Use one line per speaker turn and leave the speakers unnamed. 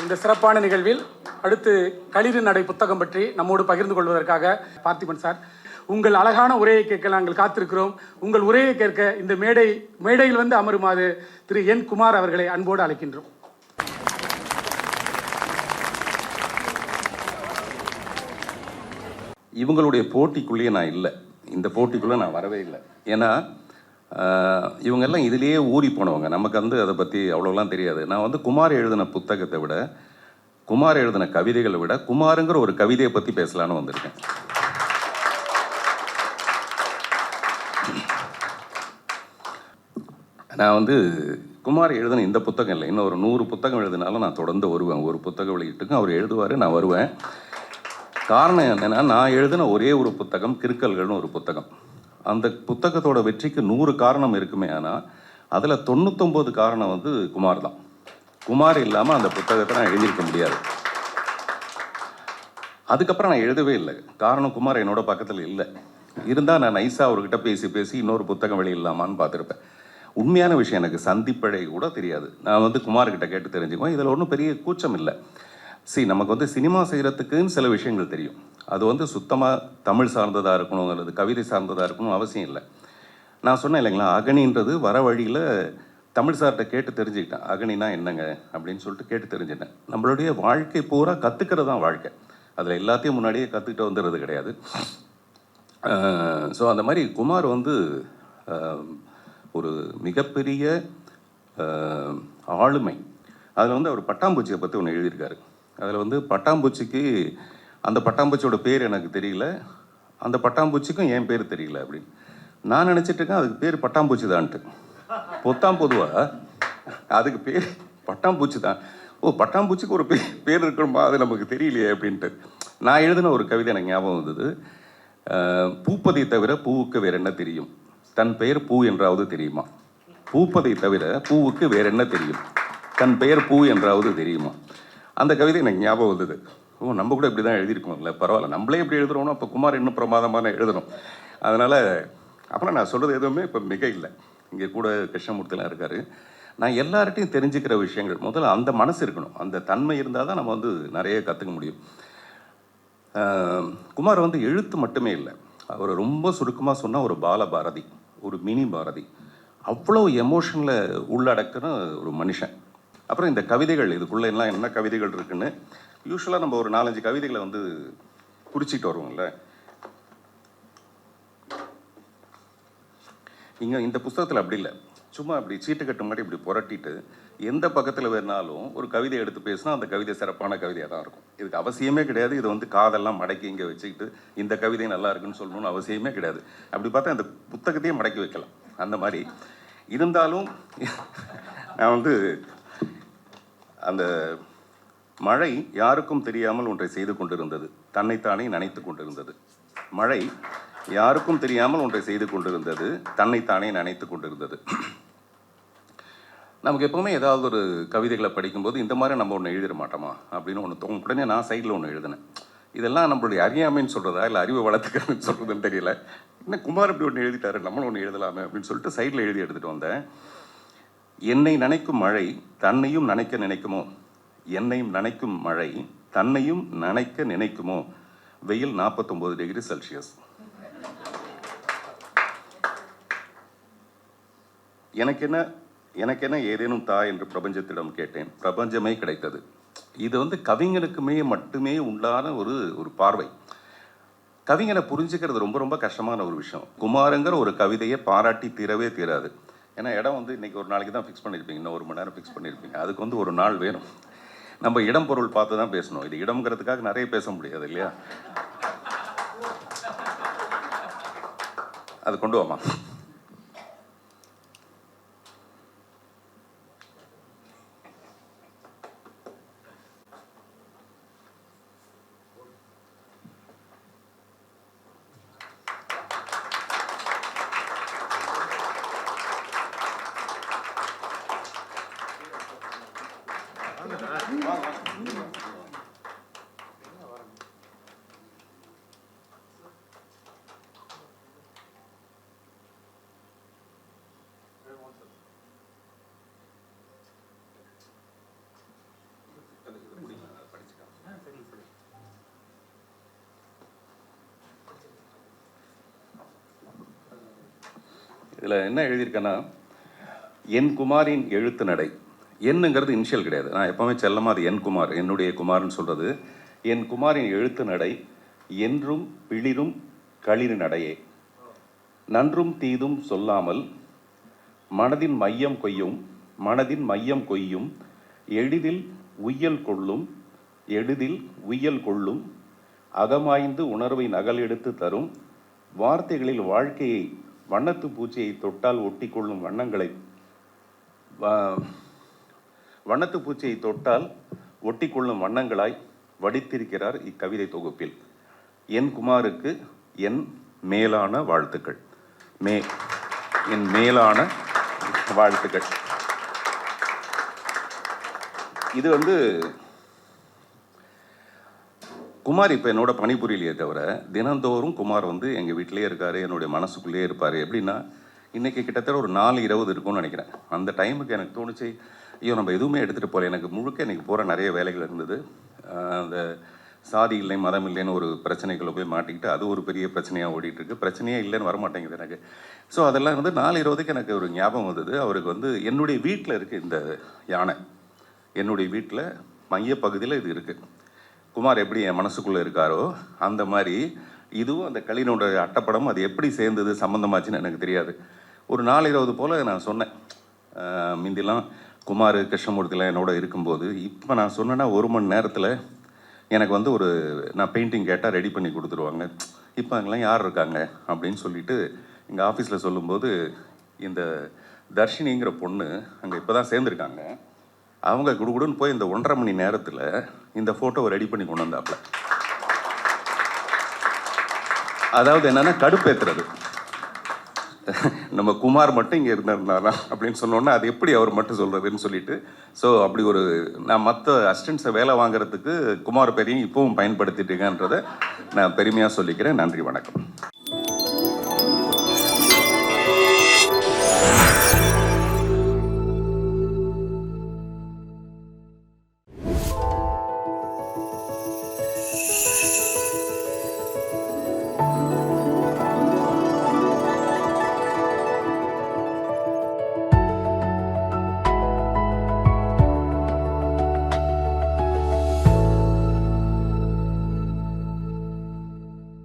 இந்த சிறப்பான நிகழ்வில் அடுத்து களிறு நடை புத்தகம் பற்றி நம்மோடு பகிர்ந்து கொள்வதற்காக பார்த்திபன் சார், உங்கள் அழகான உரையை கேட்க நாங்கள் காத்திருக்கிறோம். உங்கள் உரையை கேட்க இந்த மேடையில் வந்து அமருமாறு திரு என் குமார் அவர்களை அன்போடு அழைக்கின்றோம்.
இவங்களுடைய போட்டிக்குள்ளேயே நான் இல்லை, இந்த போட்டிக்குள்ளே நான் வரவே இல்லை. ஏன்னா இவங்கெல்லாம் இதிலேயே ஊறி போனவங்க, நமக்கு வந்து அதை பற்றி அவ்வளோலாம் தெரியாது. நான் வந்து குமார் எழுதின புத்தகத்தை விட, குமார் எழுதின கவிதைகளை விட, குமாருங்கிற ஒரு கவிதையை பற்றி பேசலான்னு வந்திருக்கேன். நான் வந்து குமார் எழுதின இந்த புத்தகம் இல்லை, இன்னும் ஒரு 100 புத்தகம் எழுதினாலும் நான் தொடர்ந்து வருவேன். ஒரு புத்தகம் வெளியிட்டுக்கும் அவர் எழுதுவார், நான் வருவேன். காரணம் என்னென்னா, நான் எழுதின ஒரே ஒரு புத்தகம் கிறுக்கல்கள்னு ஒரு புத்தகம். அந்த புத்தகத்தோட வெற்றிக்கு 100 காரணம் இருக்குமே, ஆனால் அதில் 99 காரணம் வந்து குமார் தான். குமார் இல்லாமல் அந்த புத்தகத்தை நான் எழுதியிருக்க முடியாது. அதுக்கப்புறம் நான் எழுதவே இல்லை, காரணம் குமார் என்னோட பக்கத்தில் இல்லை. இருந்தால் நான் நைஸாக அவர்கிட்ட பேசி இன்னொரு புத்தகம் வெளியிடலாமான்னு பார்த்துருப்பேன். உண்மையான விஷயம், எனக்கு சந்திப்பழை கூட தெரியாது. நான் வந்து குமார்கிட்ட கேட்டு தெரிஞ்சுக்குவேன். இதில் ஒன்றும் பெரிய கூச்சம் இல்லை. நமக்கு வந்து சினிமா செய்கிறதுக்குன்னு சில விஷயங்கள் தெரியும். அது வந்து சுத்தமாக தமிழ் சார்ந்ததாக இருக்கணும் அல்லது கவிதை சார்ந்ததாக இருக்கணும் அவசியம் இல்லை. நான் சொன்னேன் இல்லைங்களா, அகனின்றது வர வழியில் தமிழ் சார்கிட்ட கேட்டு தெரிஞ்சுக்கிட்டேன். அகனினா என்னங்க அப்படின்னு சொல்லிட்டு கேட்டு தெரிஞ்சுட்டேன். நம்மளுடைய வாழ்க்கை பூரா கற்றுக்கிறது தான் வாழ்க்கை. அதில் எல்லாத்தையும் முன்னாடியே கற்றுக்கிட்டு வந்துடுறது கிடையாது. ஸோ அந்த மாதிரி குமார் வந்து ஒரு மிகப்பெரிய ஆளுமை. அதில் வந்து அவர் பட்டாம்பூச்சியை பற்றி ஒன்று எழுதியிருக்காரு. அதில் வந்து பட்டாம்பூச்சிக்கு, அந்த பட்டாம்பூச்சியோட பேர் எனக்கு தெரியல, அந்த பட்டாம்பூச்சிக்கும் என் பேர் தெரியல அப்படின்னு நான் நினச்சிட்டு இருக்கேன். அதுக்கு பேர் பட்டாம்பூச்சி தான்ட்டு. பொதுவாக அதுக்கு பேர் பட்டாம்பூச்சி தான். ஓ, பட்டாம்பூச்சிக்கு ஒரு பேர் இருக்கணுமா, அது நமக்கு தெரியலையே அப்படின்ட்டு. நான் எழுதின ஒரு கவிதை எனக்கு ஞாபகம் வந்தது. பூப்பதை தவிர பூவுக்கு வேற என்ன தெரியும், தன் பெயர் பூ என்றாவது தெரியுமா? பூப்பதை தவிர பூவுக்கு வேற என்ன தெரியும், தன் பெயர் பூ என்றாவது தெரியுமா? அந்த கவிதை எனக்கு ஞாபகம் வந்தது. ஓ, நம்ம கூட இப்படி தான் எழுதியிருக்கோம்ல, பரவாயில்ல, நம்மளே இப்படி எழுதுறோம்னா அப்போ குமார் இன்னும் பிரமாதமான எழுதணும். அதனால் அப்புறம் நான் சொல்கிறது எதுவுமே இப்போ மிக இல்லை. இங்கே கூட கிருஷ்ணமூர்த்திலாம் இருக்கார். நான் எல்லார்ட்டையும் தெரிஞ்சுக்கிற விஷயங்கள், முதல்ல அந்த மனசு இருக்கணும், அந்த தன்மை இருந்தால் தான் நம்ம வந்து நிறைய கற்றுக்க முடியும். குமார் வந்து எழுத்து மட்டுமே இல்லை, அவர் ரொம்ப சுருக்கமாக சொன்னால் ஒரு பால பாரதி, ஒரு மினி பாரதி. அவ்வளோ எமோஷனில் உள்ளடக்குன ஒரு மனுஷன். அப்புறம் இந்த கவிதைகள், இதுக்குள்ளே எல்லாம் என்ன கவிதைகள் இருக்குன்னு யூஸ்வலாக நம்ம ஒரு 4-5 கவிதைகளை வந்து குறிச்சிட்டு வருவோம்ல. இங்கே இந்த புத்தகத்தில் அப்படி இல்லை. சும்மா அப்படி சீட்டு கட்டு மாதிரி இப்படி புரட்டிட்டு எந்த பக்கத்தில் வேணாலும் ஒரு கவிதை எடுத்து பேசினா அந்த கவிதை சிறப்பான கவிதையாக தான் இருக்கும். இதுக்கு அவசியமே கிடையாது. இது வந்து காதெல்லாம் மடக்கி இங்கே வச்சுக்கிட்டு இந்த கவிதை நல்லா இருக்குன்னு சொல்லணும்னு அவசியமே கிடையாது. அப்படி பார்த்தா அந்த புத்தகத்தையே மடக்கி வைக்கலாம் அந்த மாதிரி. இருந்தாலும் நான் வந்து அந்த மழை யாருக்கும் தெரியாமல் ஒன்றை செய்து கொண்டிருந்தது, தன்னைத்தானே நினைத்து கொண்டிருந்தது. மழை யாருக்கும் தெரியாமல் ஒன்றை செய்து கொண்டிருந்தது, தன்னைத்தானே நினைத்து கொண்டிருந்தது. நமக்கு எப்பவுமே ஏதாவது ஒரு கவிதைகளை படிக்கும்போது இந்த மாதிரி நம்ம ஒன்று எழுதிட மாட்டோமா அப்படின்னு ஒன்று தோணும். உடனே நான் சைடில் ஒன்று எழுதினேன். இதெல்லாம் நம்மளுடைய அறியாமைன்னு சொல்கிறதா இல்லை அறிவை வளர்த்துக்கிறதுன்னு சொல்கிறதுன்னு தெரியல. என்ன குமார் இப்படி ஒன்று எழுதிட்டாரு, நம்மளும் ஒன்று எழுதலாமே அப்படின்னு சொல்லிட்டு சைடில் எழுதி எடுத்துகிட்டு வந்தேன். என்னை நினைக்கும் மழை தன்னையும் நினைக்க நினைக்குமோ, என்னையும் நினைக்கும் மழை தன்னையும் நினைக்க நினைக்குமோ, வெயில் 49 டிகிரி செல்சியஸ். எனக்கென்ன ஏதேனும் தா என்று பிரபஞ்சத்திடம் கேட்டேன், பிரபஞ்சமே கிடைத்தது. இது வந்து கவிஞனுக்குமே மட்டுமே உண்டான ஒரு பார்வை. கவிஞனை புரிஞ்சுக்கிறது ரொம்ப ரொம்ப கஷ்டமான ஒரு விஷயம். குமாருங்கிற ஒரு கவிதையை பாராட்டி தீரவே தீராது. ஏன்னா இடம் வந்து இன்றைக்கி ஒரு நாளைக்கு தான் ஃபிக்ஸ் பண்ணியிருப்பீங்க, இன்னும் 1 மணி நேரம் ஃபிக்ஸ் பண்ணியிருப்பீங்க. அதுக்கு வந்து ஒரு நாள் வேணும். நம்ம இடம் பொருள் பார்த்து தான் பேசணும். இது இடம்ங்கிறதுக்காக நிறைய பேச முடியாது இல்லையா? அது கொண்டு வாமா. இதில் என்ன எழுதியிருக்கேன்னா, என் குமாரின் எழுத்து நடை. என்னங்கிறது இனிஷியல் கிடையாது. நான் எப்போவுமே செல்லமாக அது என் குமார், என்னுடைய குமார்னு சொல்கிறது. என் குமாரின் எழுத்து நடை என்றும் பிளிரும் களிறு நடையே, நன்றும் தீதும் சொல்லாமல் மனதின் மையம் கொய்யும் எளிதில் உய்யல் கொள்ளும் அகமாய்ந்து உணர்வை நகல் எடுத்து தரும் வார்த்தைகளில் வாழ்க்கையை வண்ணத்து பூச்சியை தொட்டால் ஒட்டி கொள்ளும் வண்ணங்களாய் வடித்திருக்கிறார் இக்கவிதை தொகுப்பில். என் குமாருக்கு என் மேலான வாழ்த்துக்கள். என் மேலான வாழ்த்துக்கள். இது குமார் இப்போ என்னோட பணிபுரியலையே தவிர தினந்தோறும் குமார் எங்கள் வீட்டிலேயே இருக்கார், என்னுடைய மனசுக்குள்ளேயே இருப்பார். எப்படின்னா, இன்றைக்கி கிட்டத்தட்ட ஒரு 4:20 இருக்கும்னு நினைக்கிறேன். அந்த டைமுக்கு எனக்கு தோணுச்சு, ஐயோ நம்ம எதுவுமே எடுத்துகிட்டு போகல. எனக்கு முழுக்க இன்றைக்கி போகிற நிறைய வேலைகள் இருந்தது. அந்த சாதி இல்லை மதம் இல்லைன்னு ஒரு பிரச்சனைகளை போய் மாட்டிக்கிட்டு அது ஒரு பெரிய பிரச்சனையாக ஓடிட்டுருக்கு. பிரச்சனையே இல்லைன்னு வரமாட்டேங்குது எனக்கு. ஸோ அதெல்லாம் 4:20க்கு எனக்கு ஒரு ஞாபகம் வந்தது. அவருக்கு என்னுடைய வீட்டில் இருக்குது இந்த யானை. என்னுடைய வீட்டில் மையப்பகுதியில் இது இருக்குது. குமார் எப்படி என் மனசுக்குள்ளே இருக்காரோ அந்த மாதிரி இதுவும் அந்த களினோட அட்டப்படம் அது எப்படி சேர்ந்தது சம்மந்தமாச்சுன்னு எனக்கு தெரியாது. ஒரு 4:20 போல் நான் சொன்னேன். முந்திலாம் குமார் கிருஷ்ணமூர்த்திலாம் என்னோட இருக்கும்போது, இப்போ நான் சொன்னேன்னா 1 மணி நேரத்தில் எனக்கு நான் பெயிண்டிங் கேட்டால் ரெடி பண்ணி கொடுத்துருவாங்க. இப்போ அங்கெல்லாம் யார் இருக்காங்க அப்படின்னு சொல்லிட்டு எங்கள் ஆஃபீஸில் சொல்லும்போது, இந்த தர்ஷினிங்கிற பொண்ணு அங்கே இப்போ தான் சேர்ந்துருக்காங்க. அவங்க குடுகுடுன்னு போய் இந்த 1.5 மணி நேரத்தில் இந்த ஃபோட்டோவை ரெடி பண்ணி கொண்டு வந்தாப்புல. அதாவது என்னென்னா கடுப்பேற்றுறது. நம்ம குமார் மட்டும் இங்கே இருந்திருந்தாரா அப்படின்னு சொன்னோன்னா அது எப்படி அவர் மட்டும் சொல்கிறதுன்னு சொல்லிட்டு, ஸோ அப்படி நான் மற்ற அசிஸ்டன்ஸை வேலை வாங்குறதுக்கு குமார் பேரையும் இப்போவும் பயன்படுத்திட்டுருக்கேன்றதை நான் பெருமையாக சொல்லிக்கிறேன். நன்றி, வணக்கம்.